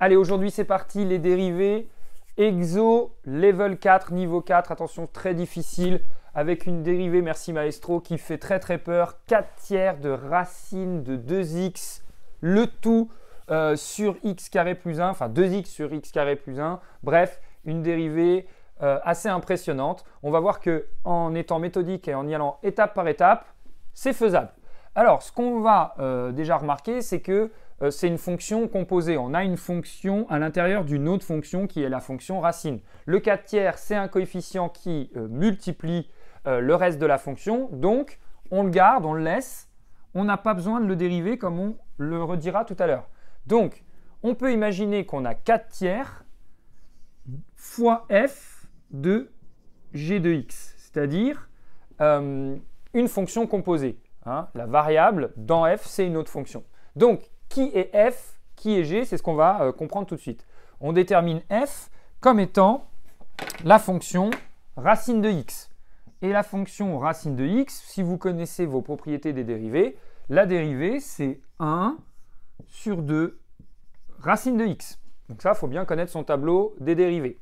Allez, aujourd'hui c'est parti, les dérivés. Exo, level 4, niveau 4, attention, très difficile, avec une dérivée, merci maestro, qui fait très peur, 4 tiers de racine de 2x, le tout sur x carré plus 1, enfin 2x sur x carré plus 1, bref, une dérivée assez impressionnante. On va voir qu'en étant méthodique et en y allant étape par étape, c'est faisable. Alors, ce qu'on va déjà remarquer, c'est que c'est une fonction composée. On a une fonction à l'intérieur d'une autre fonction qui est la fonction racine. Le 4 tiers, c'est un coefficient qui multiplie le reste de la fonction. Donc, on le garde, on le laisse. On n'a pas besoin de le dériver comme on le redira tout à l'heure. Donc, on peut imaginer qu'on a 4 tiers fois f de g de x, c'est-à-dire une fonction composée. Hein. La variable dans f, c'est une autre fonction. Donc, qui est f, qui est g, c'est ce qu'on va comprendre tout de suite. On détermine f comme étant la fonction racine de x. Et la fonction racine de x, si vous connaissez vos propriétés des dérivés, la dérivée, c'est 1 sur 2 racine de x. Donc ça, il faut bien connaître son tableau des dérivés.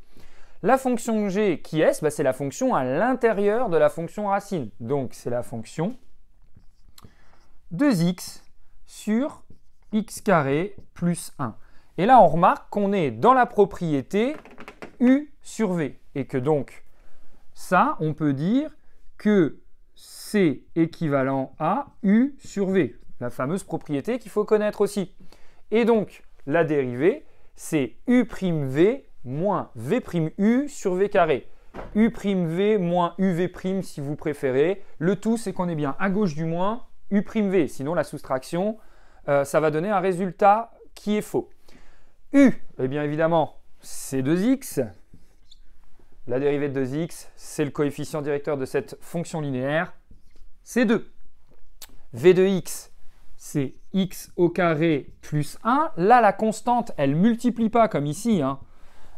La fonction g, qui est, c'est la fonction à l'intérieur de la fonction racine. Donc, c'est la fonction 2x sur x carré plus 1. Et là, on remarque qu'on est dans la propriété u sur v. Et que donc, ça, on peut dire que c'est équivalent à u sur v. La fameuse propriété qu'il faut connaître aussi. Et donc, la dérivée, c'est u'v moins v'u sur v carré. u'v moins uv' si vous préférez. Le tout, c'est qu'on est bien à gauche du moins u'v. Sinon, la soustraction, ça va donner un résultat qui est faux. U, eh bien évidemment, c'est 2x. La dérivée de 2x, c'est le coefficient directeur de cette fonction linéaire, c'est 2. V de x, c'est x au carré plus 1. Là, la constante, elle ne multiplie pas comme ici. Hein.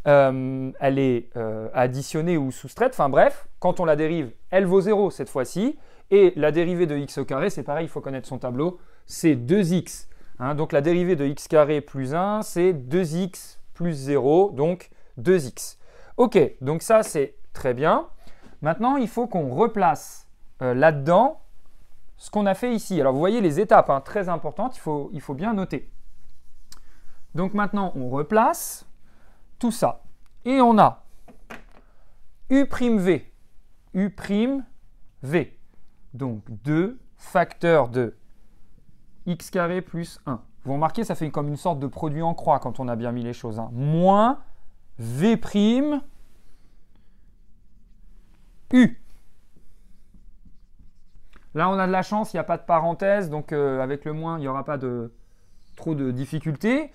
Elle est additionnée ou soustraite. Enfin bref, quand on la dérive, elle vaut 0 cette fois-ci. Et la dérivée de x au carré, c'est pareil, il faut connaître son tableau, c'est 2x. Hein, donc la dérivée de x carré plus 1, c'est 2x plus 0, donc 2x. Ok, donc ça c'est très bien. Maintenant, il faut qu'on replace là-dedans ce qu'on a fait ici. Alors vous voyez les étapes, hein, très importantes, il faut bien noter. Donc maintenant, on replace tout ça. Et on a u'v, u'v. Donc 2 facteurs de x carré plus 1. Vous remarquez, ça fait comme une sorte de produit en croix quand on a bien mis les choses. Hein. Moins v' u. Là, on a de la chance, il n'y a pas de parenthèse, donc avec le moins, il n'y aura pas trop de difficultés.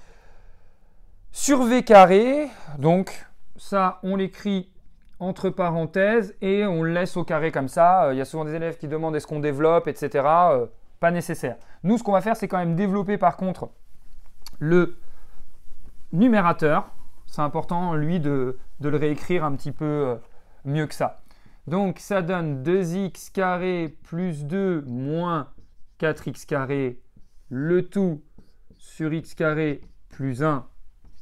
Sur v carré, donc ça, on l'écrit entre parenthèses et on le laisse au carré comme ça. Il y a souvent des élèves qui demandent est-ce qu'on développe, etc. Pas nécessaire. Nous, ce qu'on va faire, c'est quand même développer par contre le numérateur. C'est important, lui, de le réécrire un petit peu mieux que ça. Donc, ça donne 2x carré plus 2 moins 4x carré, le tout sur x carré plus 1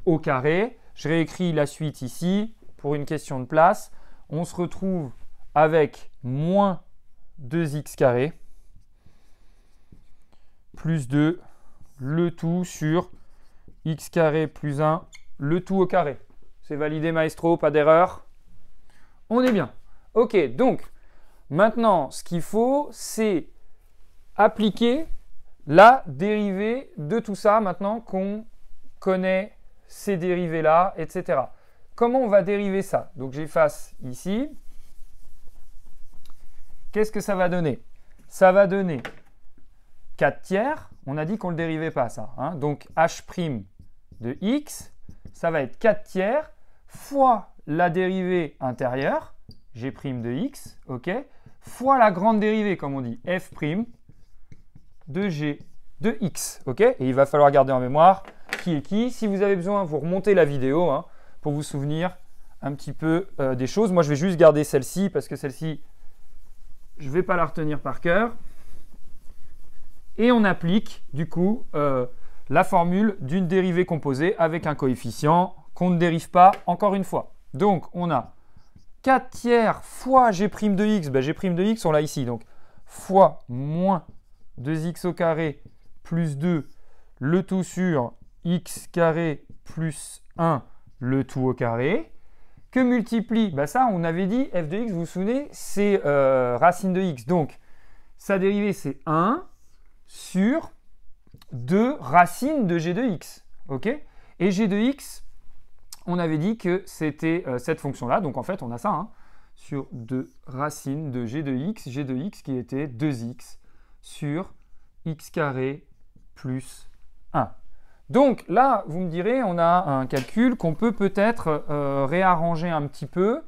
au carré. Je réécris la suite ici. Pour une question de place, on se retrouve avec moins 2x carré plus 2, le tout sur x carré plus 1, le tout au carré. C'est validé, maestro, pas d'erreur. On est bien. Ok, donc maintenant, ce qu'il faut, c'est appliquer la dérivée de tout ça maintenant qu'on connaît ces dérivés-là, etc. Comment on va dériver ça? Donc j'efface ici. Qu'est-ce que ça va donner? Ça va donner 4 tiers. On a dit qu'on ne le dérivait pas ça. Hein. Donc h' de x, ça va être 4 tiers fois la dérivée intérieure, g' de x, ok, fois la grande dérivée, comme on dit, f' de g de x. Ok. Et il va falloir garder en mémoire qui est qui. Si vous avez besoin, vous remontez la vidéo. Hein, pour vous souvenir un petit peu des choses. Moi, je vais juste garder celle-ci parce que celle-ci, je ne vais pas la retenir par cœur. Et on applique, du coup, la formule d'une dérivée composée avec un coefficient qu'on ne dérive pas encore une fois. Donc, on a 4 tiers fois g' de x, ben, g' de x, on l'a ici, donc fois moins 2x au carré plus 2, le tout sur x carré plus 1, le tout au carré, que multiplie, ben ça on avait dit, f de x, vous vous souvenez, c'est racine de x, donc sa dérivée c'est 1 sur 2 racine de g de x, ok? Et g de x, on avait dit que c'était cette fonction-là, donc en fait on a ça, hein, sur 2 racines de g de x qui était 2x sur x carré plus 1. Donc là, vous me direz, on a un calcul qu'on peut peut-être réarranger un petit peu.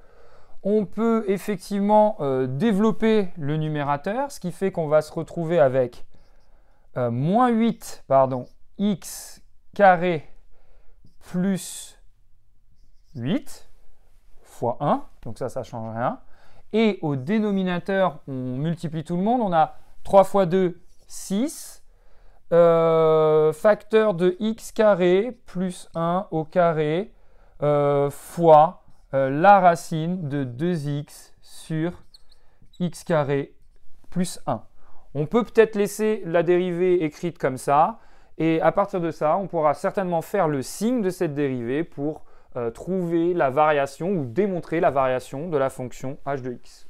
On peut effectivement développer le numérateur, ce qui fait qu'on va se retrouver avec moins 8, x carré plus 8 fois 1, donc ça ne change rien. Et au dénominateur, on multiplie tout le monde, on a 3 fois 2, 6. Facteur de x carré plus 1 au carré fois la racine de 2x sur x carré plus 1. On peut peut-être laisser la dérivée écrite comme ça, et à partir de ça, on pourra certainement faire le signe de cette dérivée pour trouver la variation ou démontrer la variation de la fonction h de x.